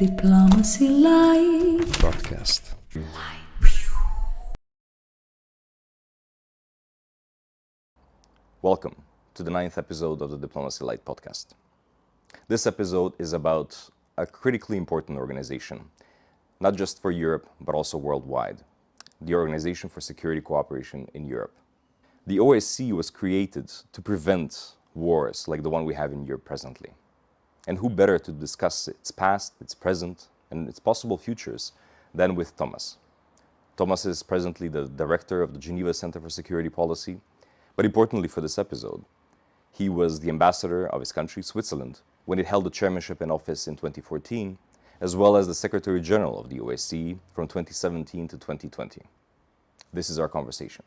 DiplomacyLight Podcast. Welcome to the 9th episode of the DiplomacyLight podcast. This episode is about a critically important organization, not just for Europe, but also worldwide, the Organization for Security Cooperation in Europe. The OSCE was created to prevent wars like the one we have in Europe presently. And who better to discuss its past, its present, and its possible futures than with Thomas. Thomas is presently the director of the Geneva Center for Security Policy, but importantly for this episode, he was the ambassador of his country, Switzerland, when it held the chairmanship in office in 2014, as well as the Secretary General of the OSCE from 2017 to 2020. This is our conversation.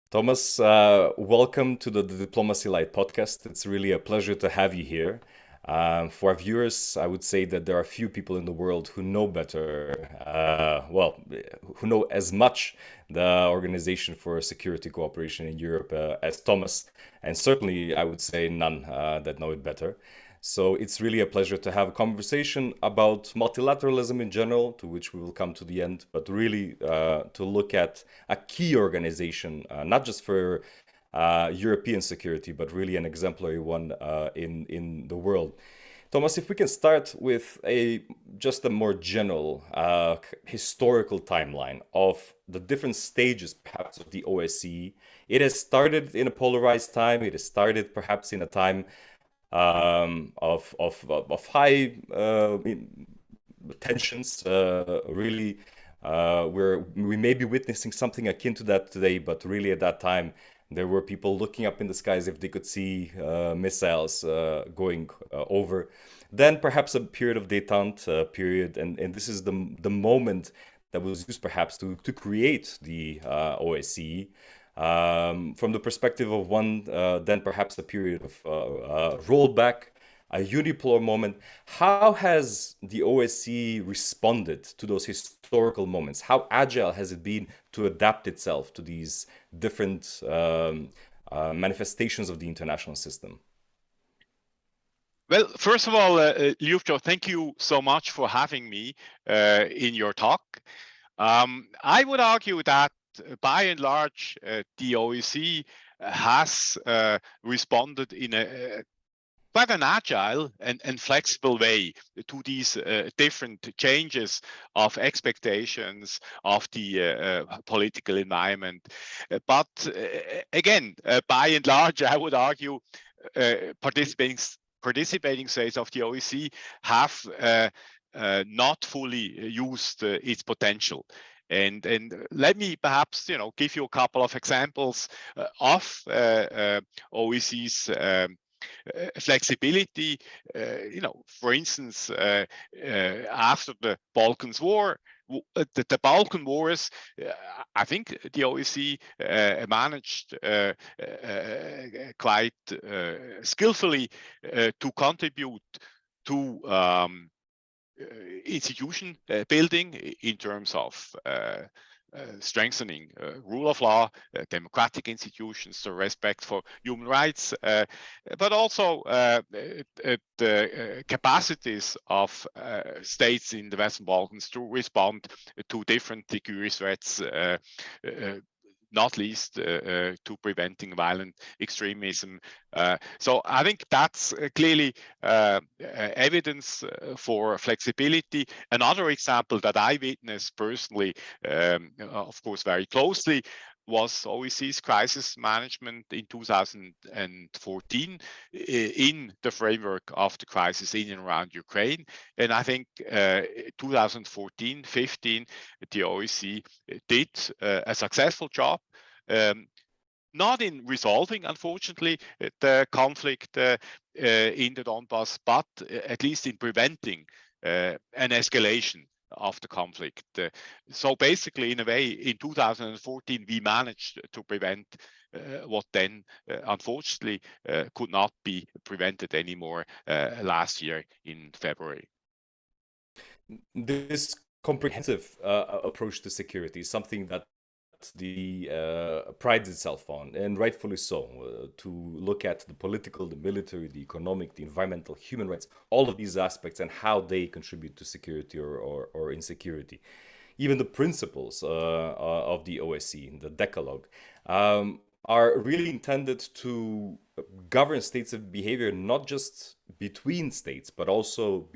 Thomas, welcome to the DiplomacyLight podcast. It's really a pleasure to have you here. For our viewers, I would say that there are few people in the world who know better, who know as much the Organization for Security Cooperation in Europe as Thomas, and certainly I would say none that know it better. So it's really a pleasure to have a conversation about multilateralism in general, to which we will come to the end, but really to look at a key organization, not just for European security, but really an exemplary one in the world. Thomas, if we can start with just a more general historical timeline of the different stages, perhaps, of the OSCE. It has started in a polarized time. It has started perhaps in a time of high tensions. Really, we may be witnessing something akin to that today, but really at that time, there were people looking up in the skies if they could see missiles going over. Then perhaps a period of détente period, and this is the moment that was used perhaps to create the OSCE. From the perspective of one, then perhaps a period of rollback, a unipolar moment. How has the OSCE responded to those historical moments? How agile has it been to adapt itself to these different manifestations of the international system? Well, first of all, Ljupco, thank you so much for having me in your talk. I would argue that by and large, the OSCE has responded in a quite an agile and flexible way to these different changes of expectations of the political environment. But again, by and large, I would argue participating states of the OSCE have not fully used its potential. And let me perhaps give you a couple of examples of OSCE's flexibility. For instance, after the Balkans War, the Balkan Wars, I think the OSCE managed quite skillfully to contribute to institution building in terms of strengthening rule of law, democratic institutions, so respect for human rights, but also the capacities of states in the Western Balkans to respond to different security threats, not least to preventing violent extremism. So I think that's clearly evidence for flexibility. Another example that I witnessed personally, of course, very closely, was OSCE's crisis management in 2014 in the framework of the crisis in and around Ukraine. And I think 2014-15, the OSCE did a successful job, not in resolving, unfortunately, the conflict in the Donbass, but at least in preventing an escalation of the conflict. So basically, in a way, in 2014, we managed to prevent what then, unfortunately, could not be prevented anymore last year in February. This comprehensive approach to security is something that the prides itself on, and rightfully so, to look at the political, the military, the economic, the environmental, human rights, all of these aspects and how they contribute to security or insecurity. Even the principles of the OSCE, the Decalogue, are really intended to govern states of behavior, not just between states, but also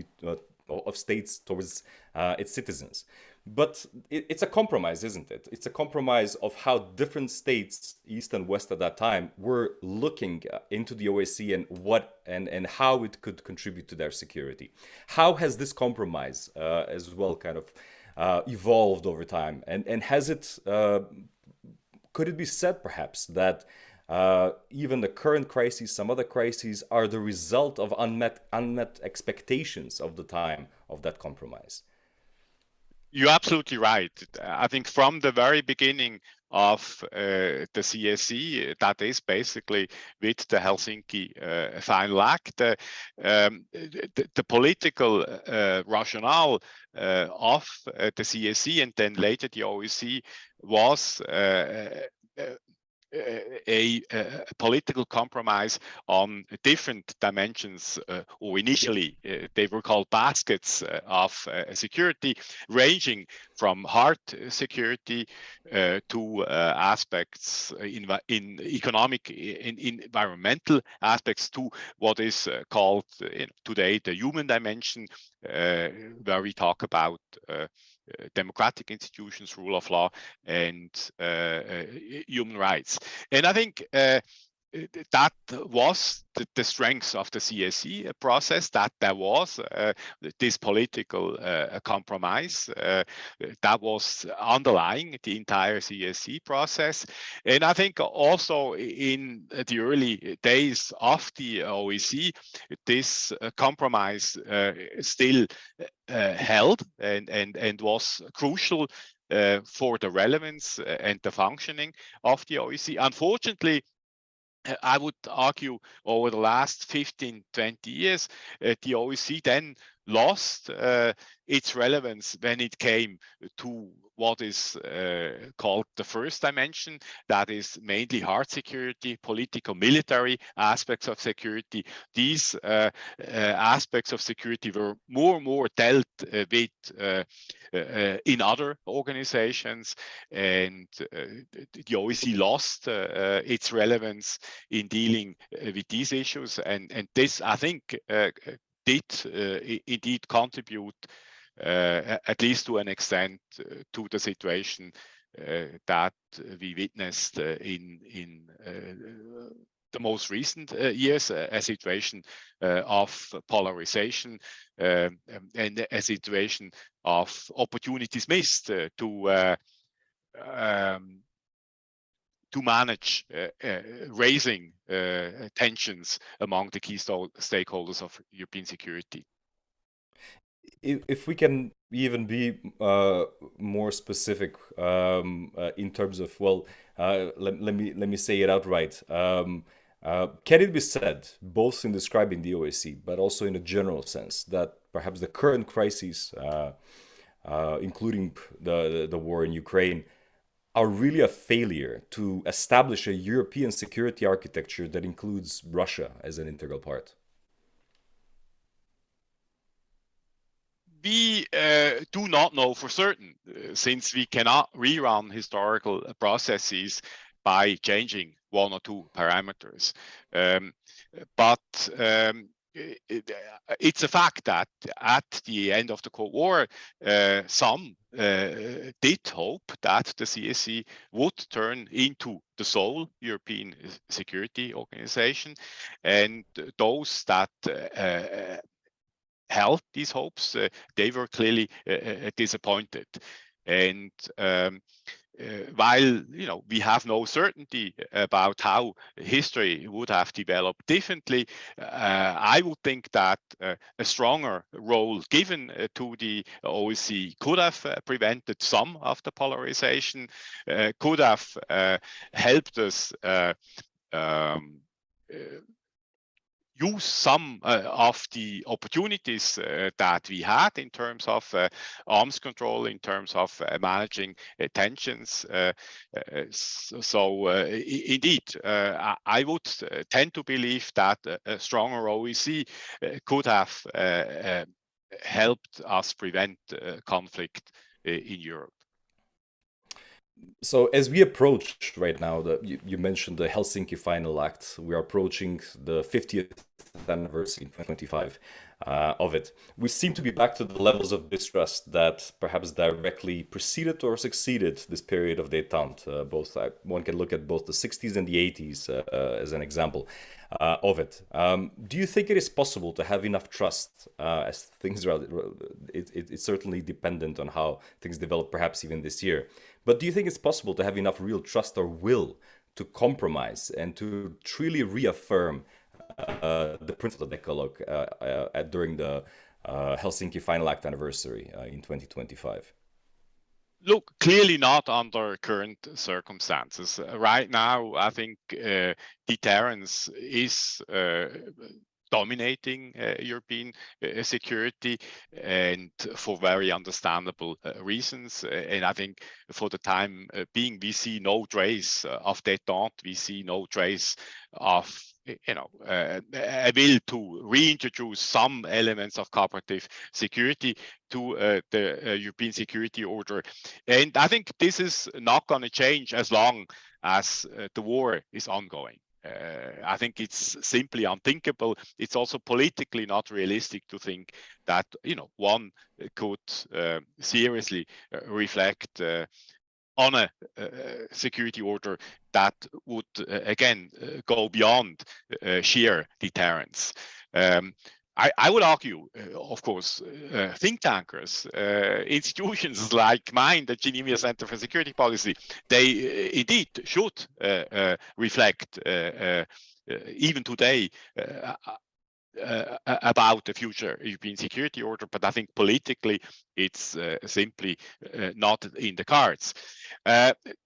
of states towards its citizens. But it's a compromise, isn't it? It's a compromise of how different states, East and West at that time, were looking into the OSCE and and how it could contribute to their security. How has this compromise as well kind of evolved over time? And has it could it be said perhaps that even the current crises, some other crises, are the result of unmet expectations of the time of that compromise? You're absolutely right. I think from the very beginning of the CSE, that is basically with the Helsinki Final Act, the political rationale of the CSE and then later the OSCE was a political compromise on different dimensions, or initially they were called baskets of security, ranging from hard security to aspects in economic, in environmental aspects, to what is called today the human dimension, where we talk about democratic institutions, rule of law, and human rights. And I think that was the strength of the CSE process, that there was this political compromise that was underlying the entire CSE process. And I think also in the early days of the OSCE, this compromise still held and was crucial for the relevance and the functioning of the OSCE. Unfortunately, I would argue over the last 15, 20 years, the OSCE then lost its relevance when it came to what is called the first dimension, that is mainly hard security, political, military aspects of security. These aspects of security were more and more dealt with in other organizations, and the OSCE lost its relevance in dealing with these issues, and this, I think, did indeed contribute, at least to an extent, to the situation that we witnessed in the most recent years, a situation of polarization and a situation of opportunities missed to manage raising tensions among the key stakeholders of European security. If we can even be more specific in terms of, well, let me say it outright. Can it be said, both in describing the OSCE, but also in a general sense, that perhaps the current crises, including the war in Ukraine, are really a failure to establish a European security architecture that includes Russia as an integral part? We do not know for certain, since we cannot rerun historical processes by changing one or two parameters. But it's a fact that at the end of the Cold War, some did hope that the CSE would turn into the sole European security organization, and those that held these hopes, they were clearly disappointed. And while we have no certainty about how history would have developed differently, I would think that a stronger role given to the OSCE could have prevented some of the polarization, could have helped us use some of the opportunities that we had in terms of arms control, in terms of managing tensions. Indeed, I would tend to believe that a stronger OEC could have helped us prevent conflict in Europe. So as we approach right now, you mentioned the Helsinki Final Act. We are approaching the 50th anniversary in 2025 of it. We seem to be back to the levels of distrust that perhaps directly preceded or succeeded this period of détente. One can look at both the 60s and the 80s as an example of it. Do you think it is possible to have enough trust as things are? It's certainly dependent on how things develop, perhaps even this year. But do you think it's possible to have enough real trust or will to compromise and to truly reaffirm the principle of the Decalogue during the Helsinki Final Act anniversary in 2025? Look, clearly not under current circumstances. Right now, I think deterrence is dominating European security, and for very understandable reasons. And I think for the time being, we see no trace of détente. We see no trace of a will to reintroduce some elements of cooperative security to the European security order. And I think this is not going to change as long as the war is ongoing. I think it's simply unthinkable. It's also politically not realistic to think that one could seriously reflect on a security order that would again go beyond sheer deterrence. I would argue, of course, think tankers, institutions like mine, the Geneva Center for Security Policy, they indeed should reflect even today about the future European security order, but I think politically it's simply not in the cards.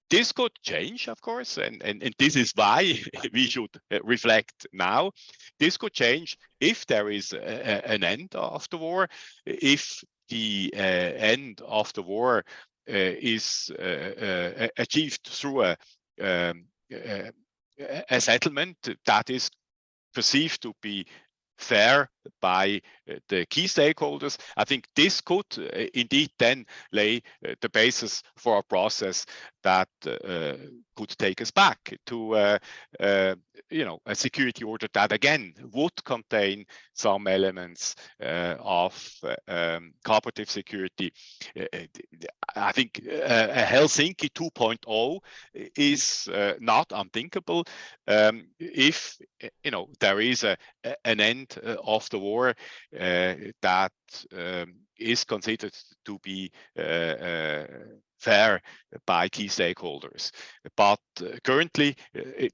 This could change, of course, and this is why we should reflect now. This could change if there is an end of the war, if the end of the war is achieved through a settlement that is perceived to be fair by the key stakeholders. I think this could indeed then lay the basis for a process that could take us back to a security order that again would contain some elements of cooperative security. I think a Helsinki 2.0 is not unthinkable if there is an end of the war that is considered to be fair by key stakeholders. But currently,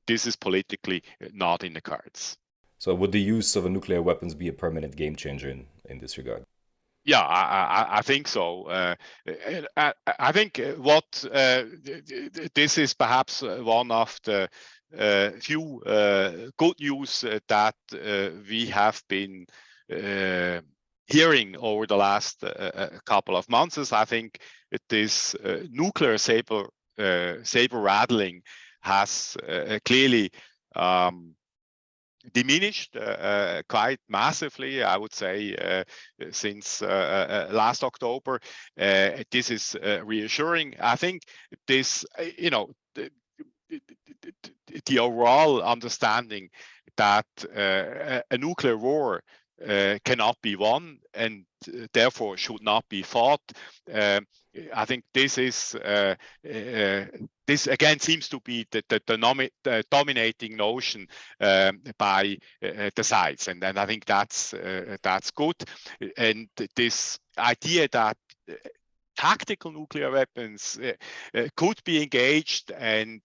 this is politically not in the cards. So would the use of nuclear weapons be a permanent game changer in this regard? Yeah, I think so. I think what this is perhaps one of the few good news that we have been hearing over the last couple of months. I think this nuclear saber rattling has clearly diminished quite massively, I would say, since last October. This is reassuring. I think this, the overall understanding that a nuclear war cannot be won and therefore should not be fought. I think this is this again seems to be the dominating notion by the sides, and I think that's good. And this idea that tactical nuclear weapons could be engaged and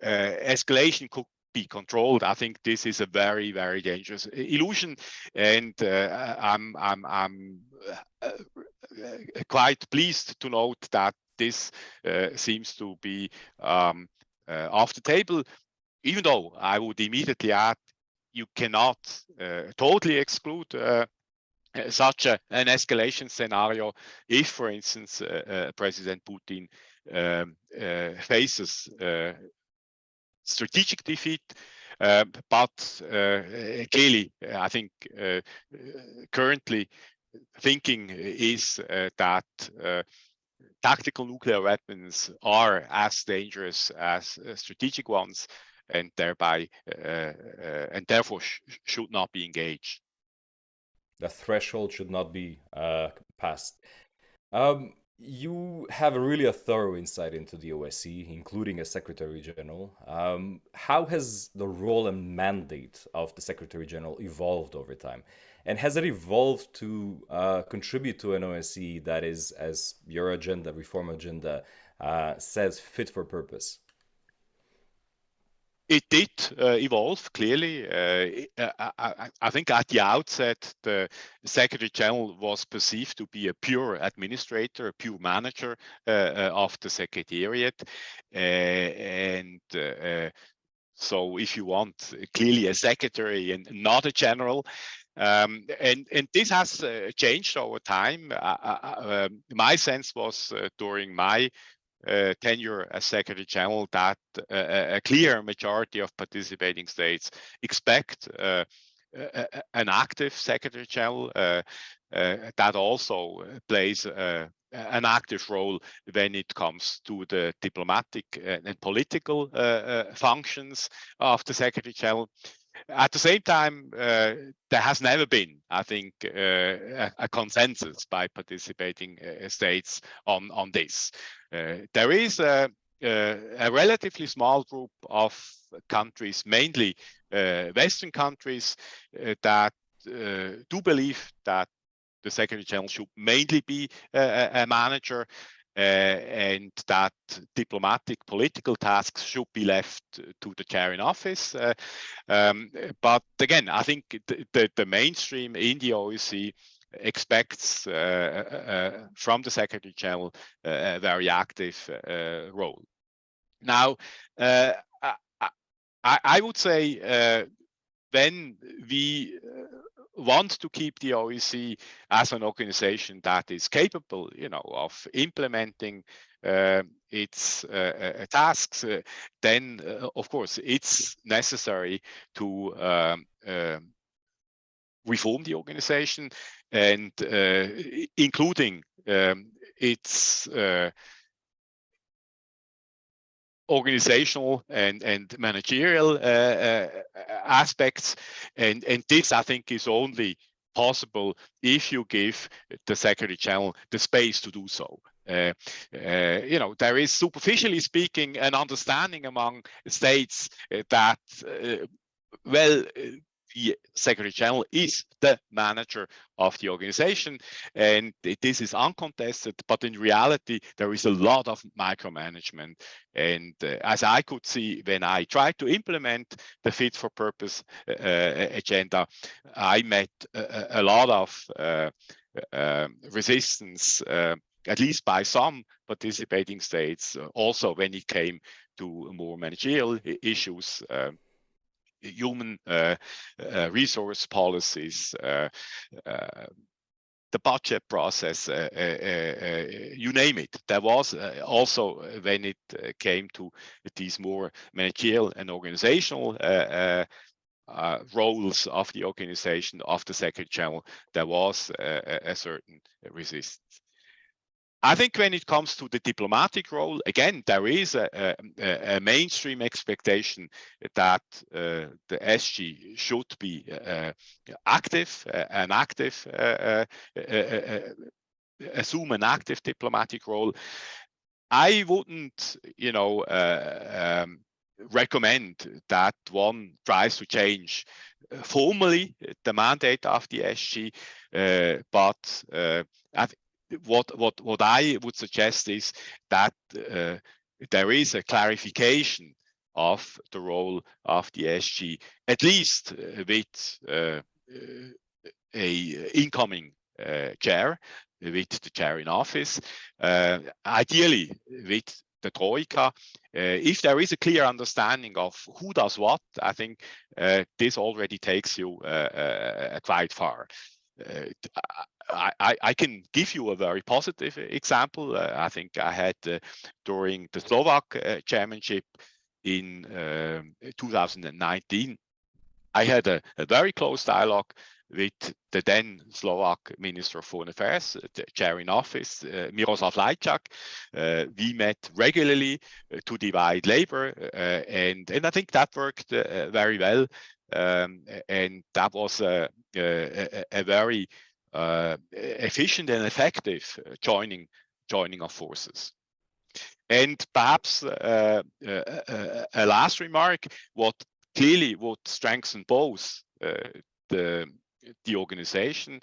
escalation could be controlled, I think this is a very, very dangerous illusion, and I'm quite pleased to note that this seems to be off the table, even though I would immediately add you cannot totally exclude such an escalation scenario if, for instance, President Putin faces strategic defeat. But clearly, I think currently thinking is that tactical nuclear weapons are as dangerous as strategic ones, and thereby and therefore should not be engaged. The threshold should not be passed. You have really a thorough insight into the OSCE, including as Secretary General. How has the role and mandate of the Secretary General evolved over time? And has it evolved to contribute to an OSCE that is, as your agenda, reform agenda, says, fit for purpose? It did evolve, clearly. I think at the outset, the Secretary General was perceived to be a pure administrator, a pure manager of the Secretariat. So if you want, clearly a secretary and not a general. And this has changed over time. My sense was during my tenure as Secretary General that a clear majority of participating states expect an active Secretary General that also plays an active role when it comes to the diplomatic and political functions of the Secretary General. At the same time, there has never been, I think, a consensus by participating states on this. There is a relatively small group of countries, mainly Western countries, that do believe that the Secretary General should mainly be a manager, and that diplomatic political tasks should be left to the chair in office. But again, I think the mainstream in the OSCE expects from the Secretary General a very active role. Now, I would say when we want to keep the OSCE as an organization that is capable, of implementing its tasks, then of course it's necessary to reform the organization, and including its organizational and managerial aspects, and this, I think, is only possible if you give the Secretary General the space to do so. There is, superficially speaking, an understanding among states that the Secretary General is the manager of the organization, and this is uncontested, but in reality there is a lot of micromanagement. And as I could see when I tried to implement the fit for purpose agenda, I met a lot of resistance, at least by some participating states, also when it came to more managerial issues, human resource policies, the budget process, you name it. There was also, when it came to these more managerial and organizational roles of the organization, of the Secretary General, there was a certain resistance. I think when it comes to the diplomatic role, again, there is a mainstream expectation that the SG should be active, assume an active diplomatic role. I wouldn't, recommend that one tries to change formally the mandate of the SG, but what I would suggest is that there is a clarification of the role of the SG, at least with a incoming chair, with the chair in office, ideally with the Troika. If there is a clear understanding of who does what, I think this already takes you quite far. I can give you a very positive example. I think I had during the Slovak chairmanship in 2019, I had a very close dialogue with the then Slovak Minister of Foreign Affairs, the chair in office, Miroslav Lajčák. We met regularly to divide labor, and I think that worked very well. And that was a very efficient and effective joining of forces. And perhaps a last remark: what clearly would strengthen both the organization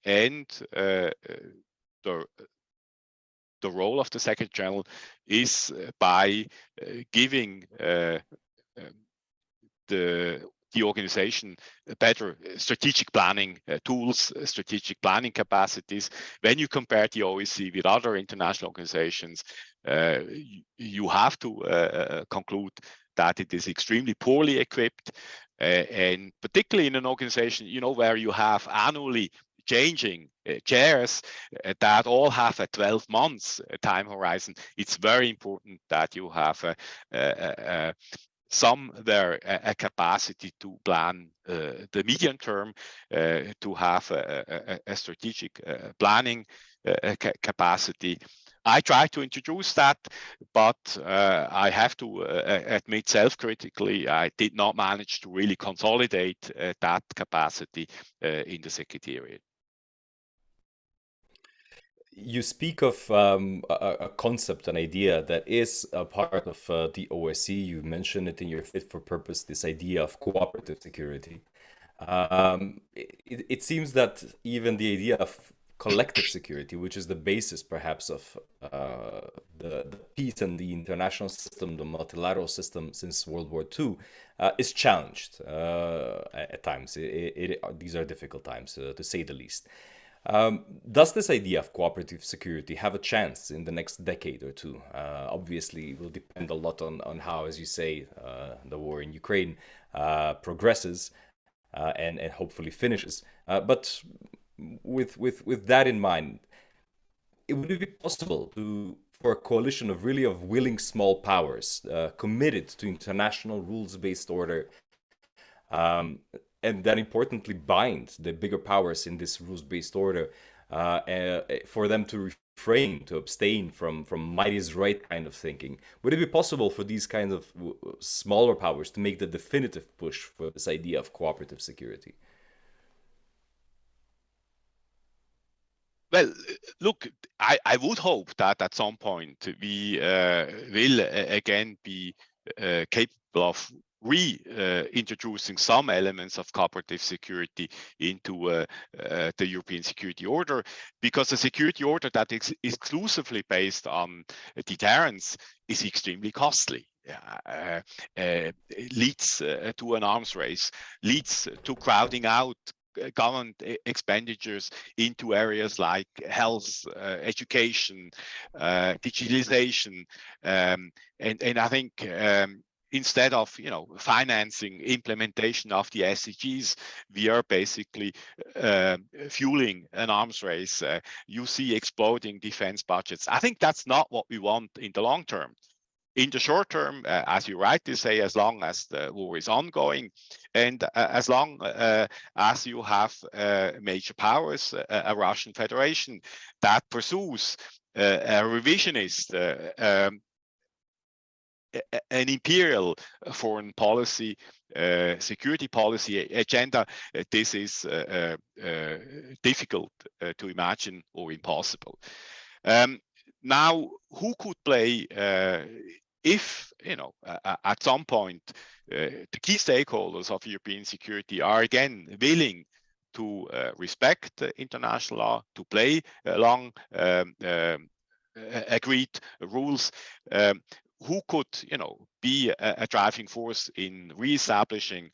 and the role of the Secretary General is by giving the organization better strategic planning tools, strategic planning capacities. When you compare the OSCE with other international organizations, you have to conclude that it is extremely poorly equipped, and particularly in an organization, where you have annually changing chairs that all have a 12 months time horizon. It's very important that you have a capacity to plan the medium term, to have a strategic planning capacity. I try to introduce that, but I have to admit self-critically, I did not manage to really consolidate that capacity in the Secretariat. You speak of a concept, an idea that is a part of the OSCE. You mentioned it in your Fit for Purpose, this idea of cooperative security. It seems that even the idea of collective security, which is the basis perhaps of the peace and the international system, the multilateral system since World War II, is challenged at times. These are difficult times, to say the least. Does this idea of cooperative security have a chance in the next decade or two? Obviously, it will depend a lot on how, as you say, the war in Ukraine progresses and hopefully finishes. But with that in mind, would it be possible for a coalition of willing small powers committed to international rules-based order, and then importantly bind the bigger powers in this rules-based order, for them to refrain, to abstain from might is right kind of thinking? Would it be possible for these kinds of smaller powers to make the definitive push for this idea of cooperative security? Well, look, I would hope that at some point we will again be capable of reintroducing some elements of cooperative security into the European security order, because a security order that is exclusively based on deterrence is extremely costly. Leads to an arms race, leads to crowding out government expenditures into areas like health, education, digitalization, and I think instead of financing implementation of the SDGs, we are basically fueling an arms race. You see exploding defense budgets. I think that's not what we want in the long term. In the short term, as you rightly say, as long as the war is ongoing, and as long as you have major powers, a Russian Federation that pursues a revisionist, an imperial foreign policy, security policy agenda, this is difficult to imagine or impossible. Now, who could play if, at some point, the key stakeholders of European security are again willing to respect international law, to play along agreed rules? Who could, be a driving force in reestablishing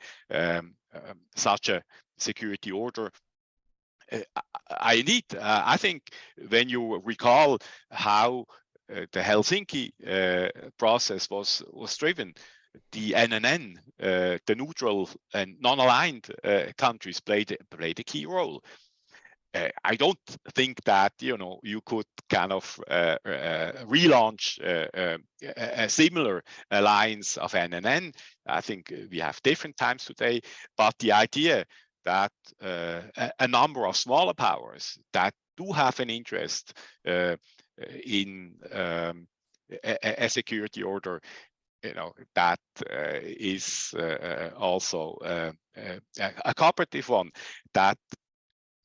such a security order? I think when you recall how the Helsinki process was driven, the NNN, the neutral and non-aligned countries played a key role. I don't think that you could kind of relaunch a similar alliance of NNN. I think we have different times today, but the idea that a number of smaller powers that do have an interest in a security order, that is also a cooperative one, that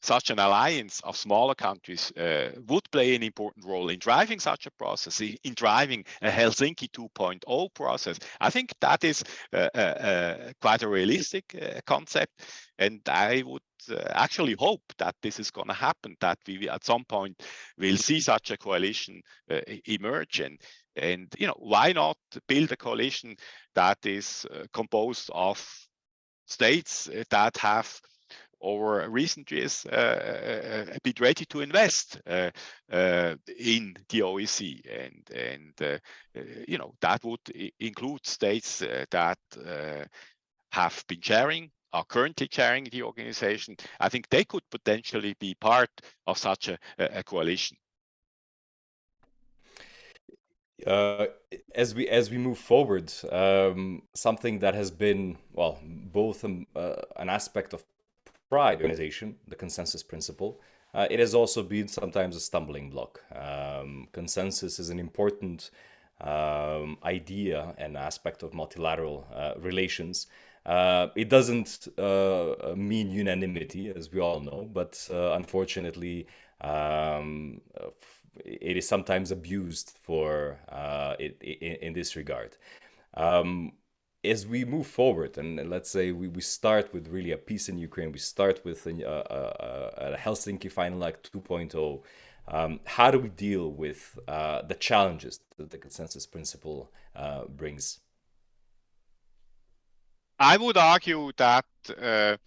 such an alliance of smaller countries would play an important role in driving such a process, in driving a Helsinki 2.0 process. I think that is quite a realistic concept, and I would actually hope that this is going to happen, that we at some point will see such a coalition emerge. And why not build a coalition that is composed of states that have over recent years been ready to invest in the OEC, and that would include states that have been chairing, are currently chairing the organization. I think they could potentially be part of such a coalition. As we move forward, something that has been, well, both an aspect of pride organization, the consensus principle, it has also been sometimes a stumbling block. Consensus is an important idea and aspect of multilateral relations. It doesn't mean unanimity, as we all know, but unfortunately, it is sometimes abused for in this regard. As we move forward, and let's say we start with really a peace in Ukraine, we start with a Helsinki Final Act 2.0, how do we deal with the challenges that the consensus principle brings? I would argue that the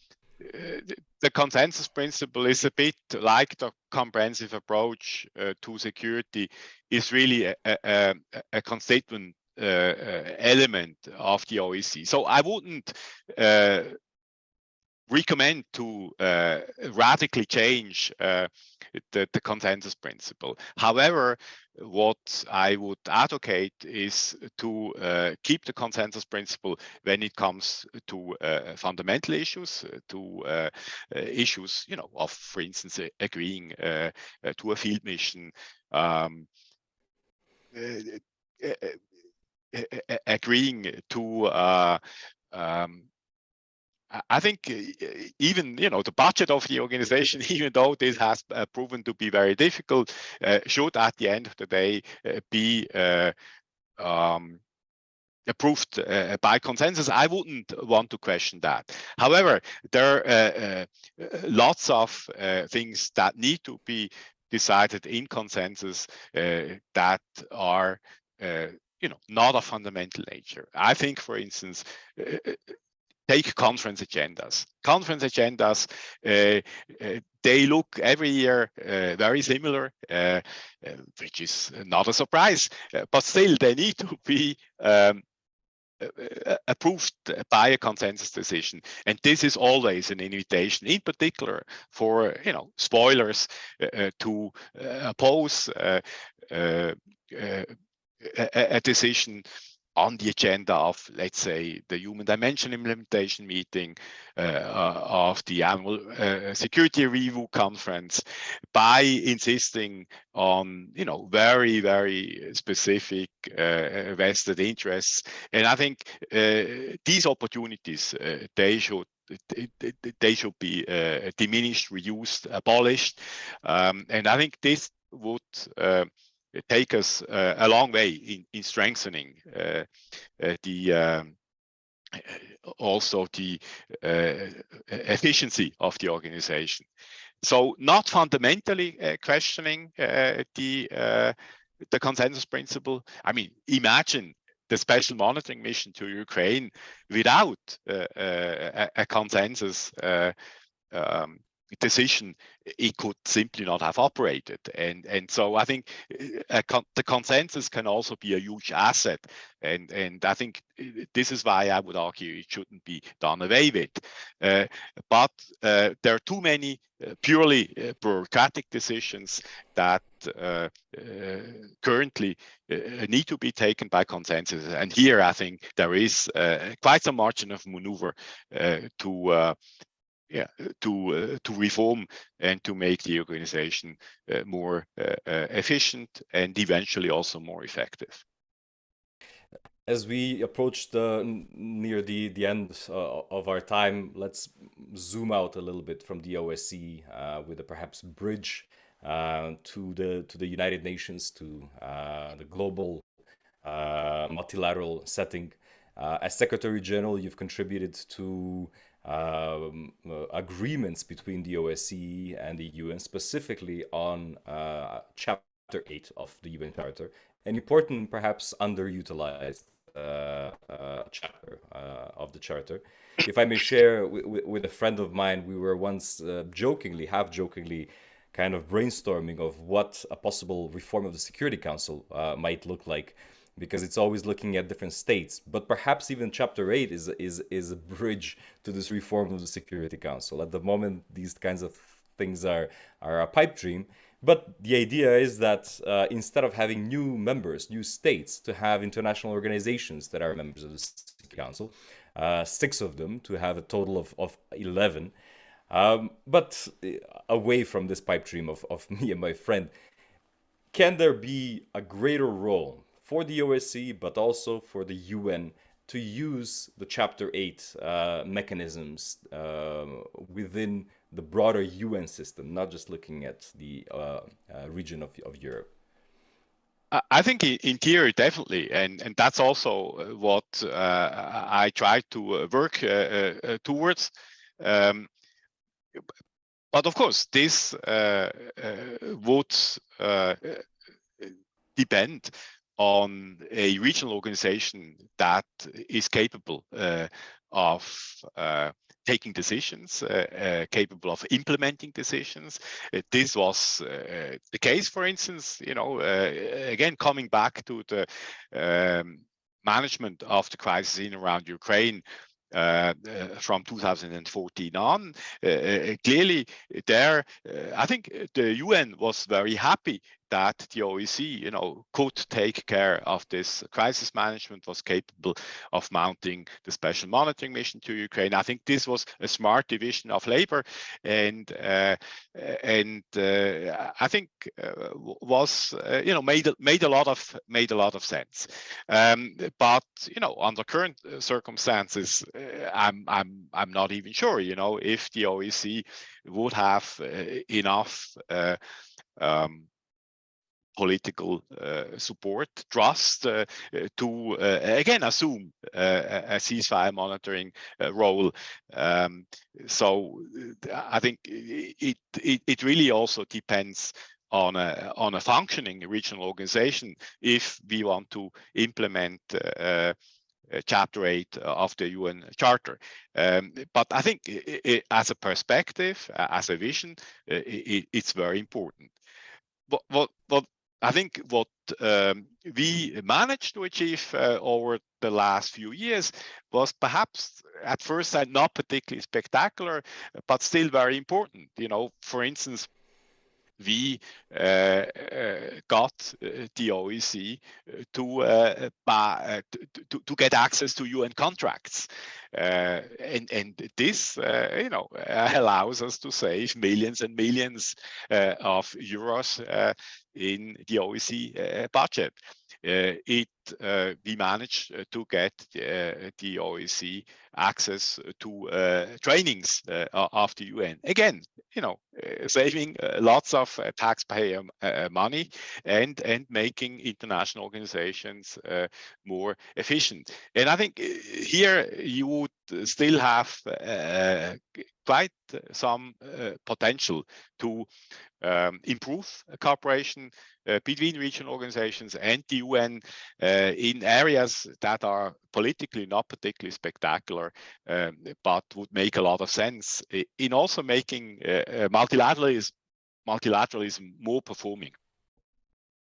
consensus principle is a bit like the comprehensive approach to security, is really a constituent element of the OEC. So I wouldn't recommend to radically change the consensus principle. However, what I would advocate is to keep the consensus principle when it comes to fundamental issues, to issues, of, for instance, agreeing to a field mission, agreeing to I think even the budget of the organization, even though this has proven to be very difficult, should at the end of the day be approved by consensus. I wouldn't want to question that. However, there are lots of things that need to be decided in consensus that are not of fundamental nature. I think, for instance, take conference agendas. Conference agendas, they look every year very similar, which is not a surprise, but still they need to be approved by a consensus decision. And this is always an invitation, in particular for spoilers, to oppose a decision on the agenda of, let's say, the human dimension implementation meeting of the annual security review conference, by insisting on very, very specific vested interests. And I think these opportunities they should be diminished, reduced, abolished, and I think this would take us a long way in strengthening also the efficiency of the organization. So not fundamentally questioning the consensus principle. I mean, imagine the special monitoring mission to Ukraine without a consensus decision, it could simply not have operated. And so I think the consensus can also be a huge asset. And I think this is why I would argue it shouldn't be done away with. But there are too many purely bureaucratic decisions that currently need to be taken by consensus. And here I think there is quite some margin of maneuver to reform and to make the organization more efficient and eventually also more effective. As we approach near the end of our time, let's zoom out a little bit from the OSCE with a perhaps bridge to the United Nations, to the global multilateral setting. As Secretary General, you've contributed to agreements between the OSCE and the UN, specifically on Chapter 8 of the UN Charter, an important, perhaps underutilized chapter of the Charter. If I may share with a friend of mine, we were once half jokingly, kind of brainstorming of what a possible reform of the Security Council might look like, because it's always looking at different states. But perhaps even Chapter 8 is a bridge to this reform of the Security Council. At the moment, these kinds of things are a pipe dream. But the idea is that instead of having new members, new states, to have international organizations that are members of the Security Council, 6 of them, to have a total of 11. But away from this pipe dream of me and my friend, can there be a greater role for the OSCE, but also for the UN, to use the Chapter 8 mechanisms within the broader UN system, not just looking at the region of Europe? I think in theory, definitely. And that's also what I try to work towards. But of course, this would depend on a regional organization that is capable of taking decisions, capable of implementing decisions. This was the case, for instance, again, coming back to the management of the crisis in around Ukraine. From 2014 on, clearly there, I think the UN was very happy that the OSCE, could take care of this crisis management, was capable of mounting the special monitoring mission to Ukraine. I think this was a smart division of labor, and I think was made a lot of sense. But under current circumstances, I'm not even sure, if the OSCE would have enough political support, trust to again assume a ceasefire monitoring role. So I think it really also depends on a functioning regional organization if we want to implement Chapter 8 of the UN Charter. But I think as a perspective, as a vision, it's very important. What I think what we managed to achieve over the last few years was perhaps at first sight not particularly spectacular, but still very important. For instance, we got the OSCE to get access to UN contracts, and this allows us to save millions and millions of euros in the OSCE budget. We managed to get the OSCE access to trainings of the UN. Again, saving lots of taxpayer money and making international organizations more efficient. And I think here you would still have quite some potential to improve cooperation between regional organizations and the UN in areas that are politically not particularly spectacular, but would make a lot of sense in also making multilateralism more performing.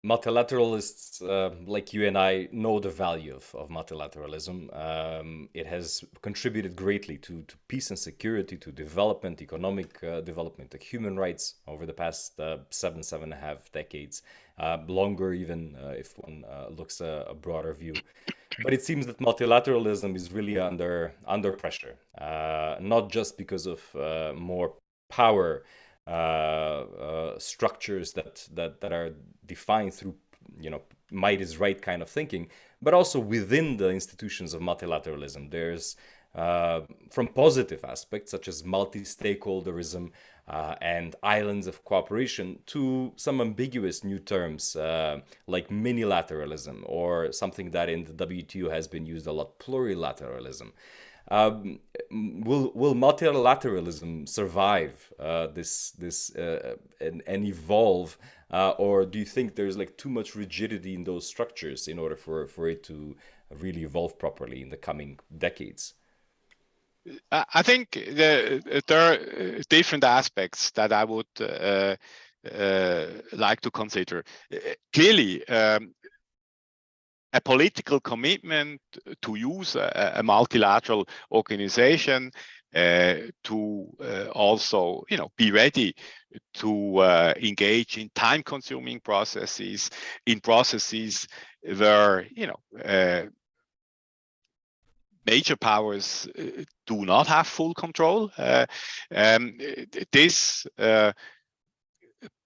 Multilateralists like you and I know the value of multilateralism. It has contributed greatly to peace and security, to development, economic development, to human rights over the past 7.5 decades, longer even if one looks a broader view. But it seems that multilateralism is really under pressure, not just because of more power structures that are defined through, might is right kind of thinking, but also within the institutions of multilateralism. There's from positive aspects such as multi-stakeholderism and islands of cooperation to some ambiguous new terms like minilateralism, or something that in the WTO has been used a lot, plurilateralism. Will multilateralism survive and evolve, or do you think there's like too much rigidity in those structures in order for it to really evolve properly in the coming decades? I think there are different aspects that I would like to consider. Clearly, a political commitment to use a multilateral organization to also, be ready to engage in time-consuming processes, in processes where, major powers do not have full control. This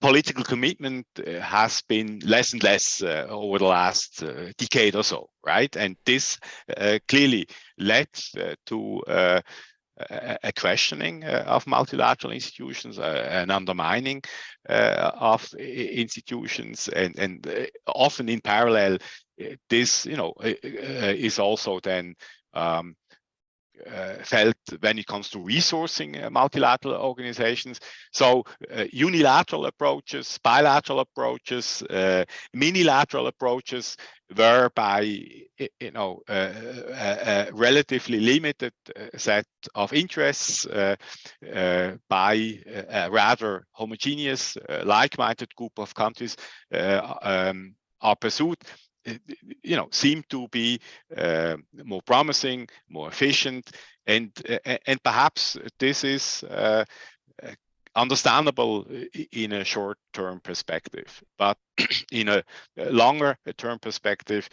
political commitment has been less and less over the last decade or so, right? And this clearly led to a questioning of multilateral institutions, an undermining of institutions, and often in parallel, this is also then felt when it comes to resourcing multilateral organizations. So unilateral approaches, bilateral approaches, minilateral approaches, whereby a relatively limited set of interests by a rather homogeneous, like-minded group of countries are pursued, seem to be more promising, more efficient, and perhaps this is understandable in a short-term perspective. But in a longer-term perspective,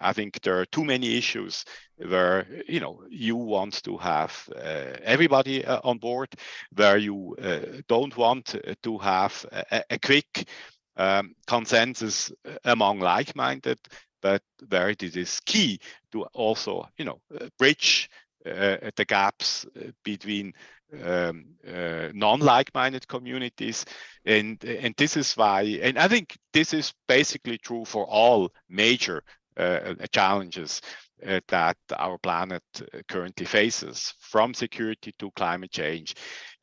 I think there are too many issues where you want to have everybody on board, where you don't want to have a quick consensus among like-minded, but where it is key to also, bridge the gaps between non-like-minded communities, and this is why, and I think this is basically true for all major challenges that our planet currently faces, from security to climate change.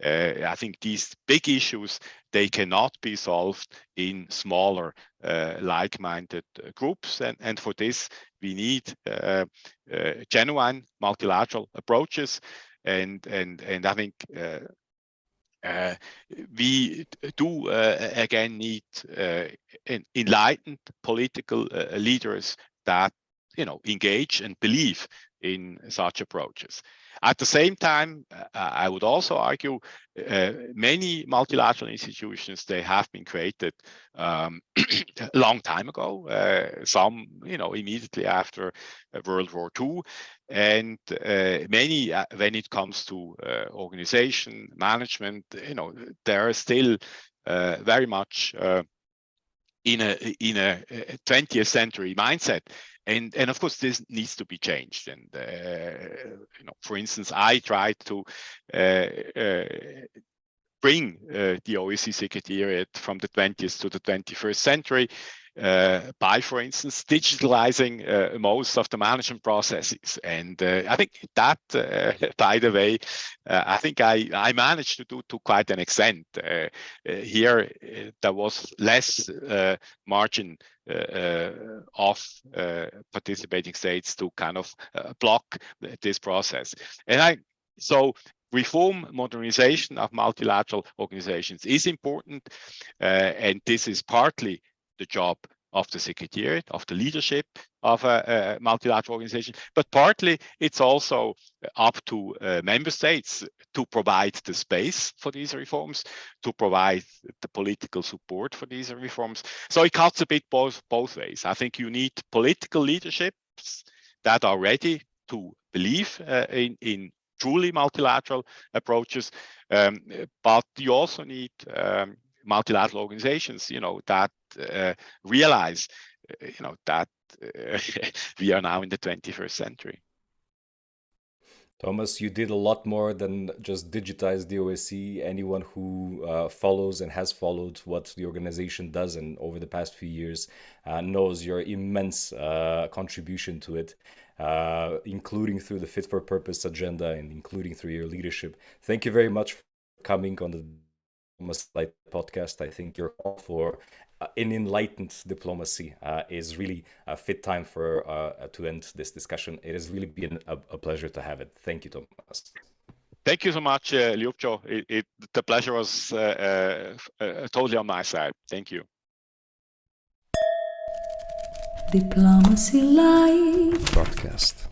I think these big issues, they cannot be solved in smaller like-minded groups, and for this we need genuine multilateral approaches, and I think we do again need enlightened political leaders that engage and believe in such approaches. At the same time, I would also argue many multilateral institutions, they have been created a long time ago, some immediately after World War II, and many, when it comes to organization, management, they are still very much in a 20th century mindset. And of course, this needs to be changed. And for instance, I tried to bring the OSCE Secretariat from the 20th to the 21st century by, for instance, digitalizing most of the management processes. And I think that, by the way, I think I managed to do to quite an extent. Here, there was less margin of participating states to kind of block this process. And so reform, modernization of multilateral organizations is important, and this is partly the job of the Secretariat, of the leadership of a multilateral organization, but partly it's also up to member states to provide the space for these reforms, to provide the political support for these reforms. So it cuts a bit both ways. I think you need political leaderships that are ready to believe in truly multilateral approaches, but you also need multilateral organizations, that realize, that we are now in the 21st century. Thomas, you did a lot more than just digitize the OSCE. Anyone who follows and has followed what the organization does and over the past few years knows your immense contribution to it, including through the Fit for Purpose agenda and including through your leadership. Thank you very much for coming on the DiplomacyLight podcast. I think your call for an enlightened diplomacy is really a fit time for to end this discussion. It has really been a pleasure to have it. Thank you, Thomas. Thank you so much, Ljupco. The pleasure was totally on my side. Thank you. DiplomacyLight Podcast.